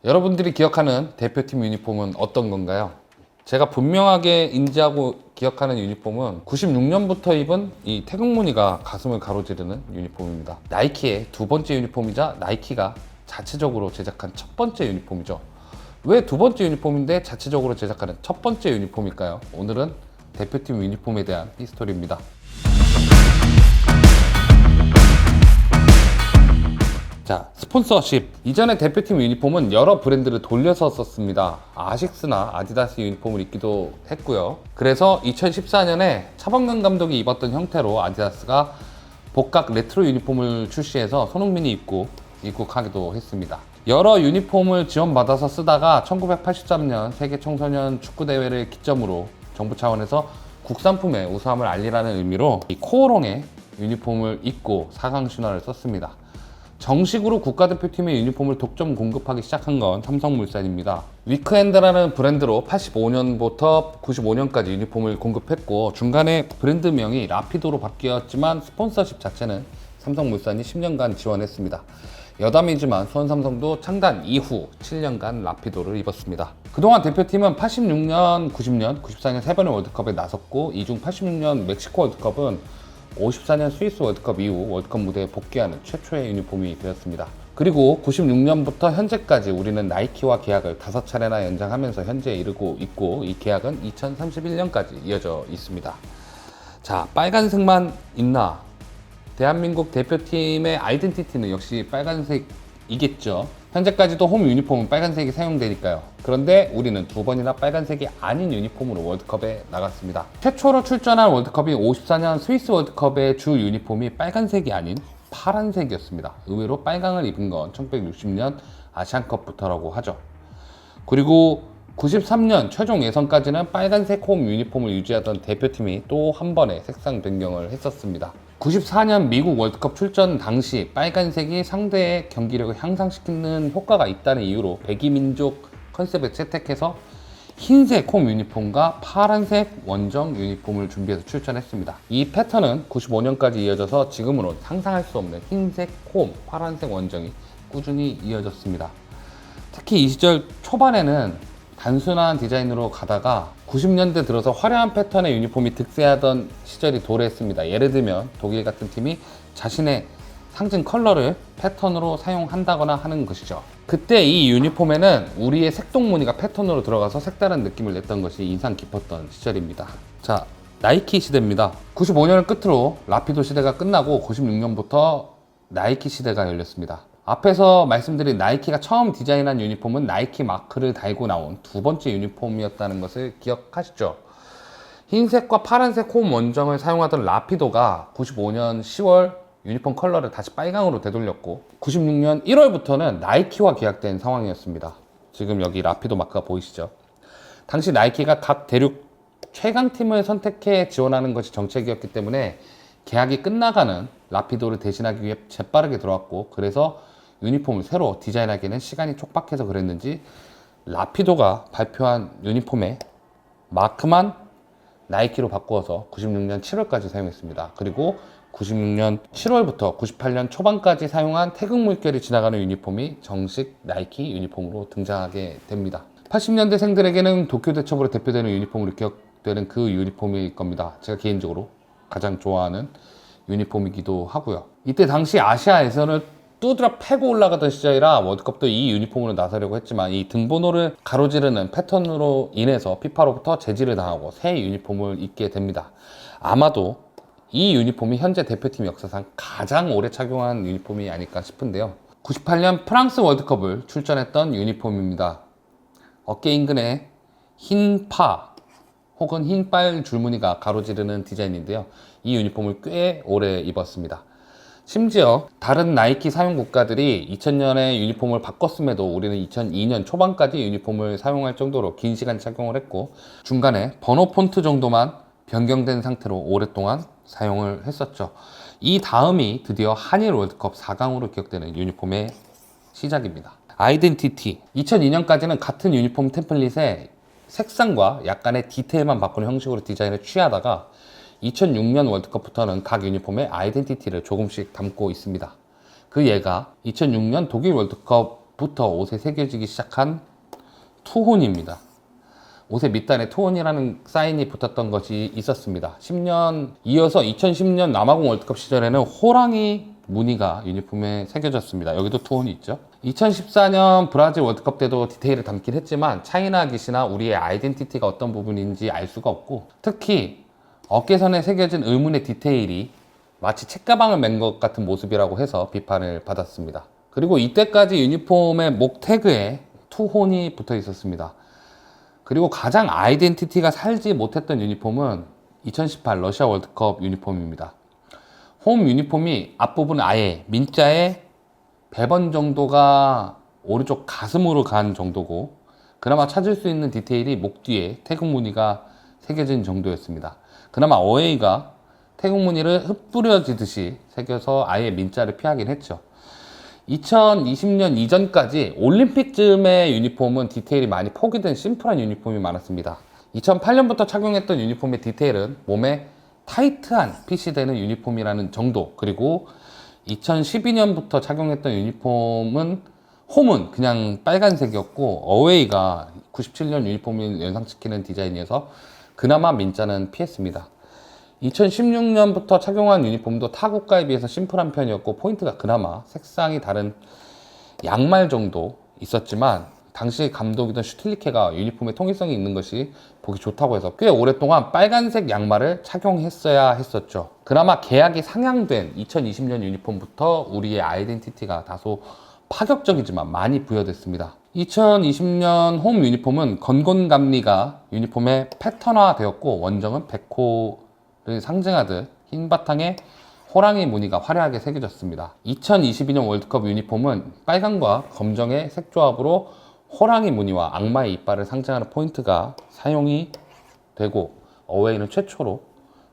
여러분들이 기억하는 대표팀 유니폼은 어떤 건가요? 제가 분명하게 인지하고 기억하는 유니폼은 96년부터 입은 이 태극무늬가 가슴을 가로지르는 유니폼입니다. 나이키의 두 번째 유니폼이자 나이키가 자체적으로 제작한 첫 번째 유니폼이죠. 왜 두 번째 유니폼인데 자체적으로 제작하는 첫 번째 유니폼일까요? 오늘은 대표팀 유니폼에 대한 히스토리입니다. 자, 스폰서십. 이전에 대표팀 유니폼은 여러 브랜드를 돌려서 썼습니다. 아식스나 아디다스 유니폼을 입기도 했고요. 그래서 2014년에 차범근 감독이 입었던 형태로 아디다스가 복각 레트로 유니폼을 출시해서 손흥민이 입고 입국하기도 했습니다. 여러 유니폼을 지원받아서 쓰다가 1983년 세계 청소년 축구대회를 기점으로 정부 차원에서 국산품의 우수함을 알리라는 의미로 이 코오롱의 유니폼을 입고 4강 신화를 썼습니다. 정식으로 국가대표팀의 유니폼을 독점 공급하기 시작한 건 삼성물산입니다. 위크핸드라는 브랜드로 85년부터 95년까지 유니폼을 공급했고, 중간에 브랜드명이 라피도로 바뀌었지만 스폰서십 자체는 삼성물산이 10년간 지원했습니다. 여담이지만 수원삼성도 창단 이후 7년간 라피도를 입었습니다. 그동안 대표팀은 86년, 90년, 94년 3번의 월드컵에 나섰고, 이 중 86년 멕시코 월드컵은 54년 스위스 월드컵 이후 월드컵 무대에 복귀하는 최초의 유니폼이 되었습니다. 그리고 96년부터 현재까지 우리는 나이키와 계약을 5차례나 연장하면서 현재에 이르고 있고, 이 계약은 2031년까지 이어져 있습니다. 자, 빨간색만 있나? 대한민국 대표팀의 아이덴티티는 역시 빨간색이겠죠. 현재까지도 홈 유니폼은 빨간색이 사용되니까요. 그런데 우리는 두 번이나 빨간색이 아닌 유니폼으로 월드컵에 나갔습니다. 최초로 출전한 월드컵이 54년 스위스 월드컵의 주 유니폼이 빨간색이 아닌 파란색이었습니다. 의외로 빨강을 입은 건 1960년 아시안컵부터라고 하죠. 그리고 93년 최종 예선까지는 빨간색 홈 유니폼을 유지하던 대표팀이 또 한 번의 색상 변경을 했었습니다. 94년 미국 월드컵 출전 당시 빨간색이 상대의 경기력을 향상시키는 효과가 있다는 이유로 백이민족 컨셉을 채택해서 흰색 홈 유니폼과 파란색 원정 유니폼을 준비해서 출전했습니다. 이 패턴은 95년까지 이어져서 지금으론 상상할 수 없는 흰색 홈, 파란색 원정이 꾸준히 이어졌습니다. 특히 이 시절 초반에는 단순한 디자인으로 가다가 90년대 들어서 화려한 패턴의 유니폼이 득세하던 시절이 도래했습니다. 예를 들면 독일 같은 팀이 자신의 상징 컬러를 패턴으로 사용한다거나 하는 것이죠. 그때 이 유니폼에는 우리의 색동무늬가 패턴으로 들어가서 색다른 느낌을 냈던 것이 인상 깊었던 시절입니다. 자, 나이키 시대입니다. 95년을 끝으로 라피도 시대가 끝나고 96년부터 나이키 시대가 열렸습니다. 앞에서 말씀드린 나이키가 처음 디자인한 유니폼은 나이키 마크를 달고 나온 두 번째 유니폼이었다는 것을 기억하시죠? 흰색과 파란색 홈 원정을 사용하던 라피도가 95년 10월 유니폼 컬러를 다시 빨강으로 되돌렸고, 96년 1월부터는 나이키와 계약된 상황이었습니다. 지금 여기 라피도 마크가 보이시죠? 당시 나이키가 각 대륙 최강팀을 선택해 지원하는 것이 정책이었기 때문에 계약이 끝나가는 라피도를 대신하기 위해 재빠르게 들어왔고, 그래서 유니폼을 새로 디자인하기에는 시간이 촉박해서 그랬는지 라피도가 발표한 유니폼의 마크만 나이키로 바꾸어서 96년 7월까지 사용했습니다. 그리고 96년 7월부터 98년 초반까지 사용한 태극 물결이 지나가는 유니폼이 정식 나이키 유니폼으로 등장하게 됩니다. 80년대생들에게는 도쿄 대첩으로 대표되는 유니폼으로 기억되는 그 유니폼일 겁니다. 제가 개인적으로 가장 좋아하는 유니폼이기도 하고요. 이때 당시 아시아 예선을 두드려 패고 올라가던 시절이라 월드컵도 이 유니폼으로 나서려고 했지만 이 등번호를 가로지르는 패턴으로 인해서 피파로부터 제지를 당하고 새 유니폼을 입게 됩니다. 아마도 이 유니폼이 현재 대표팀 역사상 가장 오래 착용한 유니폼이 아닐까 싶은데요. 98년 프랑스 월드컵을 출전했던 유니폼입니다. 어깨 인근에 흰 파 혹은 흰빨 줄무늬가 가로지르는 디자인인데요. 이 유니폼을 꽤 오래 입었습니다. 심지어 다른 나이키 사용 국가들이 2000년에 유니폼을 바꿨음에도 우리는 2002년 초반까지 유니폼을 사용할 정도로 긴 시간 착용을 했고, 중간에 번호 폰트 정도만 변경된 상태로 오랫동안 사용을 했었죠. 이 다음이 드디어 한일 월드컵 4강으로 기억되는 유니폼의 시작입니다. 아이덴티티. 2002년까지는 같은 유니폼 템플릿에 색상과 약간의 디테일만 바꾸는 형식으로 디자인을 취하다가 2006년 월드컵부터는 각 유니폼의 아이덴티티를 조금씩 담고 있습니다. 그 예가 2006년 독일 월드컵 부터 옷에 새겨지기 시작한 투혼입니다. 옷의 밑단에 투혼이라는 사인이 붙었던 것이 있었습니다. 10년 이어서 2010년 남아공 월드컵 시절에는 호랑이 무늬가 유니폼에 새겨졌습니다. 여기도 투혼이 있죠. 2014년 브라질 월드컵 때도 디테일을 담긴 했지만 차이나 기시나 우리의 아이덴티티가 어떤 부분인지 알 수가 없고, 특히 어깨선에 새겨진 의문의 디테일이 마치 책가방을 맨 것 같은 모습이라고 해서 비판을 받았습니다. 그리고 이때까지 유니폼의 목 태그에 투혼이 붙어 있었습니다. 그리고 가장 아이덴티티가 살지 못했던 유니폼은 2018 러시아 월드컵 유니폼입니다. 홈 유니폼이 앞부분 아예 민자의 배번 정도가 오른쪽 가슴으로 간 정도고, 그나마 찾을 수 있는 디테일이 목 뒤에 태극 무늬가 새겨진 정도였습니다. 그나마 어웨이가 태극 무늬를 흩뿌려지듯이 새겨서 아예 민자를 피하긴 했죠. 2020년 이전까지 올림픽쯤의 유니폼은 디테일이 많이 포기된 심플한 유니폼이 많았습니다. 2008년부터 착용했던 유니폼의 디테일은 몸에 타이트한 핏이 되는 유니폼이라는 정도, 그리고 2012년부터 착용했던 유니폼은 홈은 그냥 빨간색이었고 어웨이가 97년 유니폼을 연상시키는 디자인이어서 그나마 민자는 피했습니다. 2016년부터 착용한 유니폼도 타 국가에 비해서 심플한 편이었고 포인트가 그나마 색상이 다른 양말 정도 있었지만, 당시 감독이던 슈틸리케가 유니폼의 통일성이 있는 것이 보기 좋다고 해서 꽤 오랫동안 빨간색 양말을 착용했어야 했었죠. 그나마 계약이 상향된 2020년 유니폼부터 우리의 아이덴티티가 다소 파격적이지만 많이 부여됐습니다. 2020년 홈 유니폼은 건곤감리가 유니폼에 패턴화 되었고, 원정은 백호를 상징하듯 흰 바탕에 호랑이 무늬가 화려하게 새겨졌습니다. 2022년 월드컵 유니폼은 빨강과 검정의 색조합으로 호랑이 무늬와 악마의 이빨을 상징하는 포인트가 사용이 되고, 어웨이는 최초로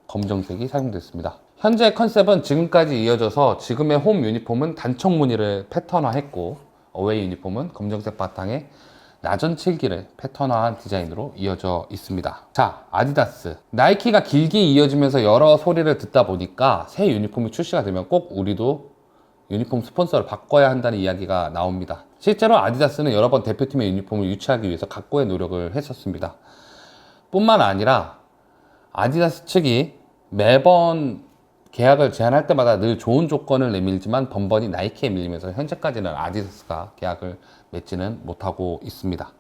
검정색이 사용됐습니다. 현재 컨셉은 지금까지 이어져서 지금의 홈 유니폼은 단청 무늬를 패턴화했고, 어웨이 유니폼은 검정색 바탕에 나전칠기를 패턴화한 디자인으로 이어져 있습니다. 자, 아디다스. 나이키가 길게 이어지면서 여러 소리를 듣다 보니까 새 유니폼이 출시가 되면 꼭 우리도 유니폼 스폰서를 바꿔야 한다는 이야기가 나옵니다. 실제로 아디다스는 여러 번 대표팀의 유니폼을 유치하기 위해서 각고의 노력을 했었습니다. 뿐만 아니라 아디다스 측이 매번 계약을 제안할 때마다 늘 좋은 조건을 내밀지만 번번이 나이키에 밀리면서 현재까지는 아디다스가 계약을 맺지는 못하고 있습니다.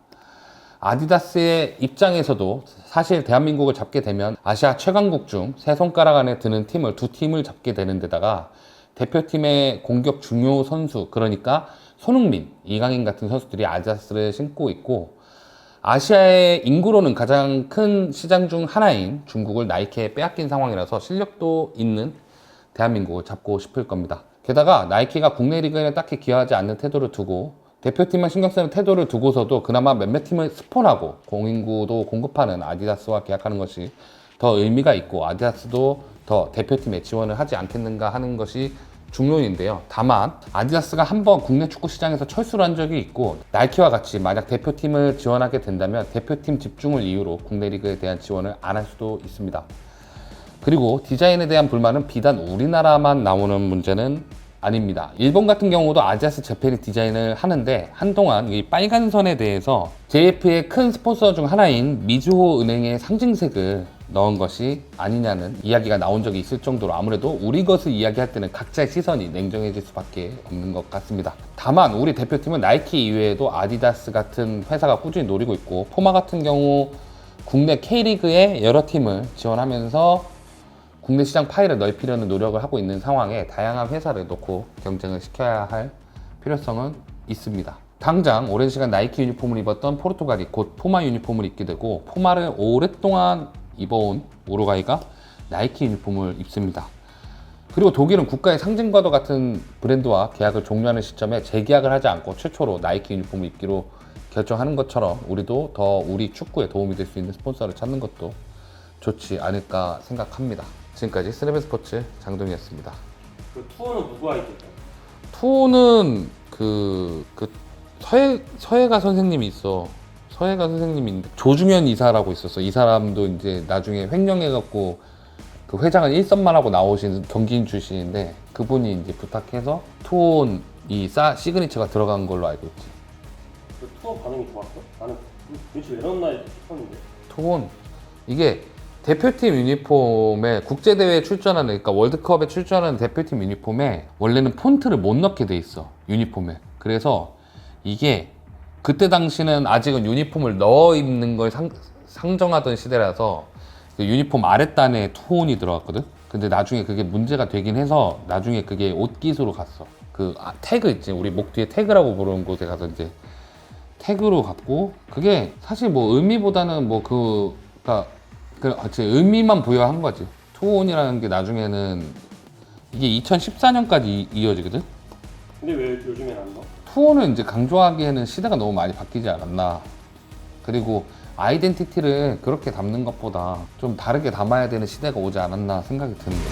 아디다스의 입장에서도 사실 대한민국을 잡게 되면 아시아 최강국 중 세 손가락 안에 드는 팀을 두 팀을 잡게 되는 데다가 대표팀의 공격 중요 선수, 그러니까 손흥민, 이강인 같은 선수들이 아디다스를 신고 있고, 아시아의 인구로는 가장 큰 시장 중 하나인 중국을 나이키에 빼앗긴 상황이라서 실력도 있는 대한민국을 잡고 싶을 겁니다. 게다가 나이키가 국내 리그에는 딱히 기여하지 않는 태도를 두고 대표팀만 신경 쓰는 태도를 두고서도 그나마 몇몇 팀을 스폰하고 공인구도 공급하는 아디다스와 계약하는 것이 더 의미가 있고, 아디다스도 더 대표팀에 지원을 하지 않겠는가 하는 것이 중론인데요. 다만 아디다스가 한번 국내 축구 시장에서 철수를 한 적이 있고, 나이키와 같이 만약 대표팀을 지원하게 된다면 대표팀 집중을 이유로 국내 리그에 대한 지원을 안 할 수도 있습니다. 그리고 디자인에 대한 불만은 비단 우리나라만 나오는 문제는 아닙니다. 일본 같은 경우도 아디다스 재팬이 디자인을 하는데, 한동안 이 빨간 선에 대해서 JF의 큰 스폰서 중 하나인 미즈호 은행의 상징색을 넣은 것이 아니냐는 이야기가 나온 적이 있을 정도로 아무래도 우리 것을 이야기할 때는 각자의 시선이 냉정해질 수밖에 없는 것 같습니다. 다만 우리 대표팀은 나이키 이외에도 아디다스 같은 회사가 꾸준히 노리고 있고, 포마 같은 경우 국내 K리그의 여러 팀을 지원하면서 국내 시장 파이를 넓히려는 노력을 하고 있는 상황에 다양한 회사를 놓고 경쟁을 시켜야 할 필요성은 있습니다. 당장 오랜 시간 나이키 유니폼을 입었던 포르투갈이 곧 포마 유니폼을 입게 되고, 포마를 오랫동안 입어온 우루과이가 나이키 유니폼을 입습니다. 그리고 독일은 국가의 상징과도 같은 브랜드와 계약을 종료하는 시점에 재계약을 하지 않고 최초로 나이키 유니폼을 입기로 결정하는 것처럼 우리도 더 우리 축구에 도움이 될 수 있는 스폰서를 찾는 것도 좋지 않을까 생각합니다. 지금까지 스네벨 스포츠 장동이었습니다. 그 투어는 누구와 있겠죠? 투어는 그 서예가 선생님이 있어. 서예가 선생님인데 조중현 이사라고 있었어. 이 사람도 이제 나중에 횡령해갖고 그 회장은 일선만 하고 나오신 경기인 출신인데, 그분이 이제 부탁해서 투온 이 시그니처가 들어간 걸로 알고 있지. 투어 반응이 좋았어? 나는 도대체 왜 넣었나 싶었는데. 투혼 이게 대표팀 유니폼에 국제대회에 출전하는, 그러니까 월드컵에 출전하는 대표팀 유니폼에 원래는 폰트를 못 넣게 돼 있어, 유니폼에. 그래서 이게 그때 당시는 아직은 유니폼을 넣어 입는 걸 상정하던 시대라서 그 유니폼 아랫단에 투혼이 들어갔거든. 근데 나중에 그게 문제가 되긴 해서 나중에 그게 옷깃으로 갔어. 그 태그 있지, 우리 목 뒤에 태그라고 부르는 곳에 가서 이제 태그로 갔고, 그게 사실 뭐 의미보다는 뭐 그니까 그치, 의미만 부여한 거지. 투혼이라는 게 나중에는 이게 2014년까지 이어지거든. 근데 왜 요즘엔 안 넣어? 투혼을 이제 강조하기에는 시대가 너무 많이 바뀌지 않았나. 그리고 아이덴티티를 그렇게 담는 것보다 좀 다르게 담아야 되는 시대가 오지 않았나 생각이 드는데.